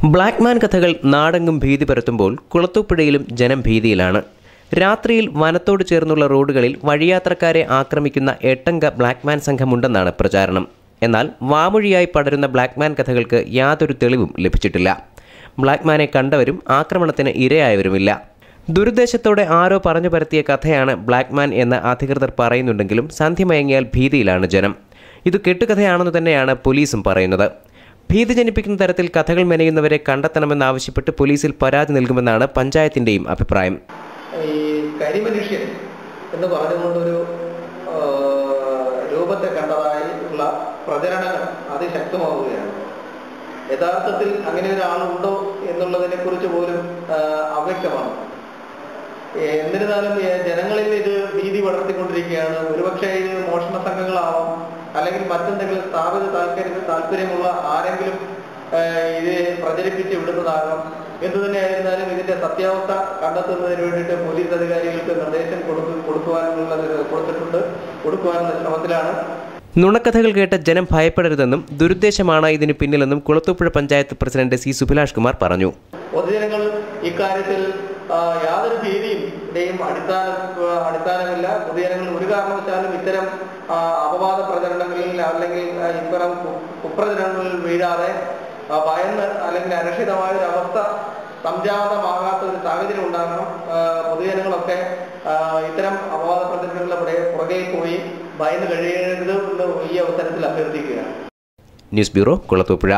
Blackman കഥകൾ നാടെങ്ങും ഭീതി പരത്തുമ്പോൾ കുളത്തൂപ്പുഴയിലും ജനം ഭീതിയിലാണ്. രാത്രിയിൽ വനത്തോട് ചേർന്നുള്ള റോഡുകളിൽ വഴിയാത്രക്കാരെ ആക്രമിക്കുന്ന 8 ബ്ലാക്ക്മാൻ സംഘമുണ്ടെന്നാണ് പ്രചാരണം. എന്നാൽ വാമൊഴിയായി പടരുന്ന ബ്ലാക്ക്മാൻ കഥകൾക്ക് യാതൊരു തെളിവും ലഭിച്ചിട്ടില്ല. ബ്ലാക്ക്മാനെ കണ്ടവരും ആക്രമണത്തിന് ഇരയായവരുമില്ല. ദുരുദ്ദേശത്തോടെ ആരോ പറഞ്ഞു പരത്തിയ കഥയാണ് ബ്ലാക്ക്മാൻ എന്ന് അധികൃതർ പറയുന്നുണ്ടെങ്കിലും സന്ധ്യ മയങ്ങിയാൽ ഭീതിയിലാണ് ജനം. ഇത് കെട്ടുകഥയാണെന്ന് തന്നെയാണ് പോലീസും പറയുന്നത്. ഭീതി ജനിപ്പിക്കുന്ന തരത്തിൽ കഥകൾ മെനയുന്നവരെ കണ്ടെത്തണമെന്നാവശ്യപ്പെട്ട് പോലീസിൽ പരാതി നൽകുമെന്നാണ് പഞ്ചായത്തിന്റെയും അഭിപ്രായം. ഈ കരിമനുഷ്യൻ എന്ന് പറഞ്ഞുകൊണ്ടൊരു രൂപത്തെ കണ്ടതായി ഉള്ള പ്രചരണങ്ങൾ അതിശക്തമാവുകയാണ്. യഥാർത്ഥത്തിൽ അങ്ങനെ ഒരാളുണ്ടോ എന്നുള്ളതിനെ കുറിച്ച് പോലും അവ്യക്തമാണ്. എന്നിരുന്നാലും ജനങ്ങളിൽ ഇത് ഭീതി വളർത്തിക്കൊണ്ടിരിക്കുകയാണ്. ഒരുപക്ഷെ ഇത് മോഷണ സംഘങ്ങളാവാം, അല്ലെങ്കിൽ മറ്റെന്തെങ്കിലും സ്ഥാപിത താല്പര്യമുള്ള ആരെങ്കിലും ഇത് പ്രചരിപ്പിച്ച് വിടുന്നതാകാം. എന്തു തന്നെയായിരുന്നാലും ഇതിന്റെ സത്യാവസ്ഥ കണ്ടെത്തുന്നതിന് വേണ്ടിയിട്ട് പോലീസ് അധികാരികൾക്ക് നിർദ്ദേശം കൊടുക്കുവാനുള്ള ശ്രമത്തിലാണ്. നുണക്കഥകൾ കേട്ട ജനം ഭയപ്പെടരുതെന്നും ദുരുദ്ദേശമാണ് ഇതിന് പിന്നിലെന്നും കുളത്തൂപ്പുഴ പഞ്ചായത്ത് പ്രസിഡന്റ് സി സുഭിലാഷ് കുമാർ പറഞ്ഞു. പൊതുജനങ്ങൾ ഇക്കാര്യത്തിൽ യാതൊരു ഭീതിയുടെയും അടിസ്ഥാനമില്ല. പൊതുജനങ്ങൾ ഒരു കാരണവശാലും ഇത്തരം അപവാദ പ്രചരണങ്ങളിൽ അല്ലെങ്കിൽ ഇത്തരം കുപ്രചരണങ്ങളിൽ വീഴാതെ ഭയന്ന് അല്ലെങ്കിൽ അരക്ഷിതമായ ഒരു അവസ്ഥ സംജാതമാകാത്ത ഒരു സാഹചര്യം ഉണ്ടാകണം. പൊതുജനങ്ങളൊക്കെ ഇത്തരം അപവാദ പ്രചരണങ്ങളുടെ പുറകെ പോയി ഭയന്ന് കഴിയരുത് എന്ന് ഈ അവസരത്തിൽ അഭ്യർത്ഥിക്കുകയാണ്. News bureau, Kulathupuzha.